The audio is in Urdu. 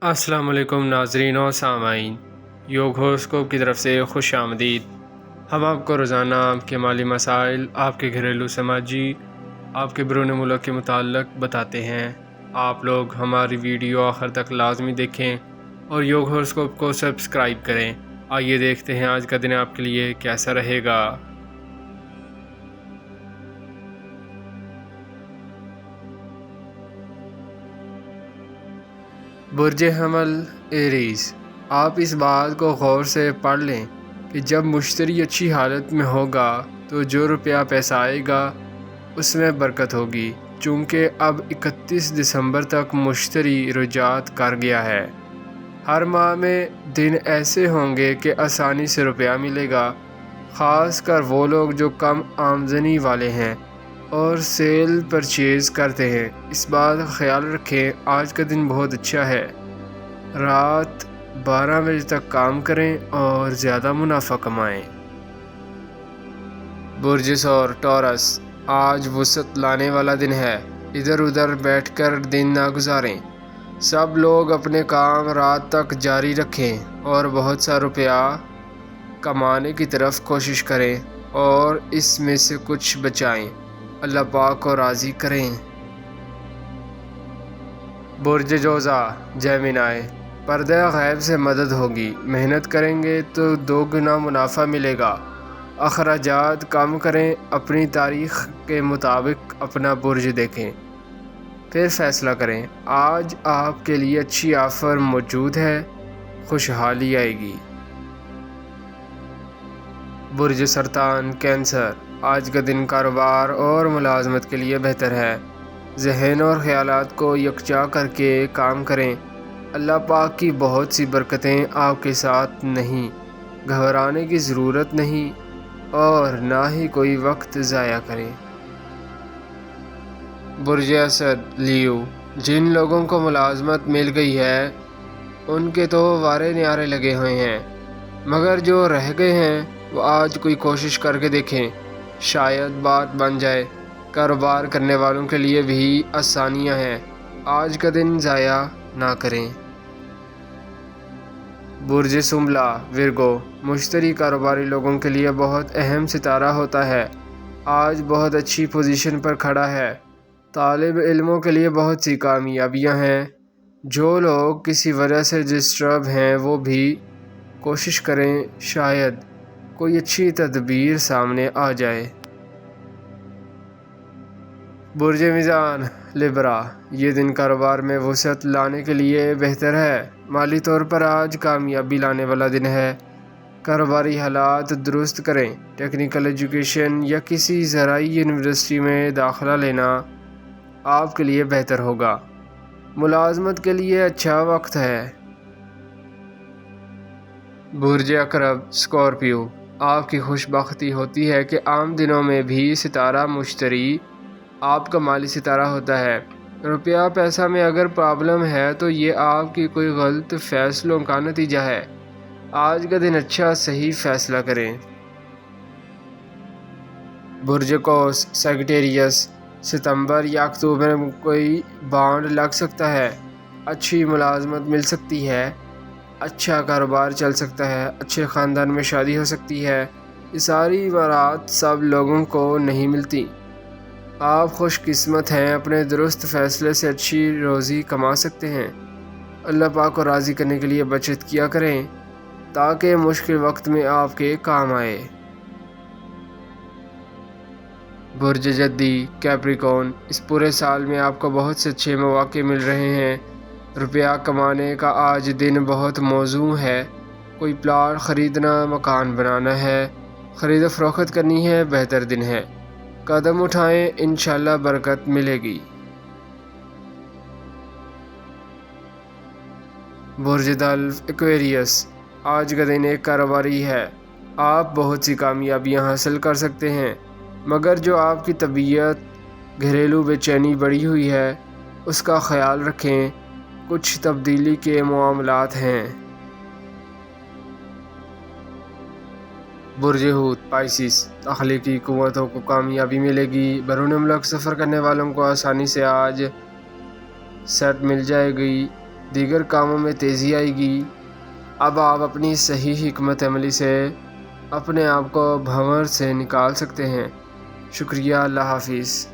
السلام علیکم ناظرین و سامعین، یوگ ہوروسکوپ کی طرف سے خوش آمدید۔ ہم آپ کو روزانہ آپ کے مالی مسائل، آپ کے گھریلو سماجی، آپ کے بیرون ملک کے متعلق بتاتے ہیں۔ آپ لوگ ہماری ویڈیو آخر تک لازمی دیکھیں اور یوگ ہوروسکوپ کو سبسکرائب کریں۔ آئیے دیکھتے ہیں آج کا دن آپ کے لیے کیسا رہے گا۔ برج حمل ایریز، آپ اس بات کو غور سے پڑھ لیں کہ جب مشتری اچھی حالت میں ہوگا تو جو روپیہ پیسہ آئے گا اس میں برکت ہوگی، چونکہ اب 31 دسمبر تک مشتری رجوعات کر گیا ہے۔ ہر ماہ میں دن ایسے ہوں گے کہ آسانی سے روپیہ ملے گا، خاص کر وہ لوگ جو کم آمدنی والے ہیں اور سیل پرچیز کرتے ہیں۔ اس بات کا خیال رکھیں آج کا دن بہت اچھا ہے۔ رات 12 بجے تک کام کریں اور زیادہ منافع کمائیں۔ برج ثور ٹورس، آج وسعت لانے والا دن ہے، ادھر ادھر بیٹھ کر دن نہ گزاریں۔ سب لوگ اپنے کام رات تک جاری رکھیں اور بہت سا روپیہ کمانے کی طرف کوشش کریں اور اس میں سے کچھ بچائیں، اللہ پاک کو راضی کریں۔ برج جوزا جیمنائی، پردہ غیب سے مدد ہوگی، محنت کریں گے تو 2 گنا منافع ملے گا۔ اخراجات کم کریں، اپنی تاریخ کے مطابق اپنا برج دیکھیں پھر فیصلہ کریں۔ آج آپ کے لیے اچھی آفر موجود ہے، خوشحالی آئے گی۔ برج سرطان کینسر، آج کا دن کاروبار اور ملازمت کے لیے بہتر ہے۔ ذہن اور خیالات کو یکجا کر کے کام کریں، اللہ پاک کی بہت سی برکتیں آپ کے ساتھ نہیں، گھبرانے کی ضرورت نہیں اور نہ ہی کوئی وقت ضائع کریں۔ برج اسد لیو، جن لوگوں کو ملازمت مل گئی ہے ان کے تو وارے نیارے لگے ہوئے ہیں، مگر جو رہ گئے ہیں وہ آج کوئی کوشش کر کے دیکھیں، شاید بات بن جائے۔ کاروبار کرنے والوں کے لیے بھی آسانیاں ہیں، آج کا دن ضائع نہ کریں۔ برج سنبلہ ورگو، مشتری کاروباری لوگوں کے لیے بہت اہم ستارہ ہوتا ہے، آج بہت اچھی پوزیشن پر کھڑا ہے۔ طالب علموں کے لیے بہت سی کامیابیاں ہیں، جو لوگ کسی وجہ سے ڈسٹرب ہیں وہ بھی کوشش کریں، شاید کوئی اچھی تدبیر سامنے آ جائے۔ برج میزان لبرا، یہ دن کاروبار میں وسعت لانے کے لیے بہتر ہے، مالی طور پر آج کامیابی لانے والا دن ہے۔ کاروباری حالات درست کریں، ٹیکنیکل ایجوکیشن یا کسی زرعی یونیورسٹی میں داخلہ لینا آپ کے لیے بہتر ہوگا۔ ملازمت کے لیے اچھا وقت ہے۔ برج عقرب اسکارپیو، آپ کی خوش بختی ہوتی ہے کہ عام دنوں میں بھی ستارہ مشتری آپ کا مالی ستارہ ہوتا ہے۔ روپیہ پیسہ میں اگر پرابلم ہے تو یہ آپ کی کوئی غلط فیصلوں کا نتیجہ ہے، آج کا دن اچھا صحیح فیصلہ کریں۔ برج قوس سیجیٹیریس، ستمبر یا اکتوبر میں کوئی بانڈ لگ سکتا ہے، اچھی ملازمت مل سکتی ہے، اچھا کاروبار چل سکتا ہے، اچھے خاندان میں شادی ہو سکتی ہے۔ یہ ساری امارات سب لوگوں کو نہیں ملتی، آپ خوش قسمت ہیں، اپنے درست فیصلے سے اچھی روزی کما سکتے ہیں۔ اللہ پاک کو راضی کرنے کے لیے بچت کیا کریں تاکہ مشکل وقت میں آپ کے کام آئے۔ برج جدی کیپریکون، اس پورے سال میں آپ کو بہت سے اچھے مواقع مل رہے ہیں، روپیہ کمانے کا آج دن بہت موزوں ہے۔ کوئی پلاٹ خریدنا، مکان بنانا ہے، خرید و فروخت کرنی ہے، بہتر دن ہے، قدم اٹھائیں، انشاءاللہ برکت ملے گی۔ برج دلو ایکویریس، آج کا دن ایک کاروباری ہے، آپ بہت سی کامیابیاں حاصل کر سکتے ہیں، مگر جو آپ کی طبیعت گھریلو بے چینی بڑھی ہوئی ہے اس کا خیال رکھیں، کچھ تبدیلی کے معاملات ہیں۔ برج حوت پائسس، تخلیقی قوتوں کو کامیابی ملے گی، بیرون ملک سفر کرنے والوں کو آسانی سے آج سیٹ مل جائے گی، دیگر کاموں میں تیزی آئے گی۔ اب آپ اپنی صحیح حکمت عملی سے اپنے آپ کو بھنور سے نکال سکتے ہیں۔ شکریہ، اللہ حافظ۔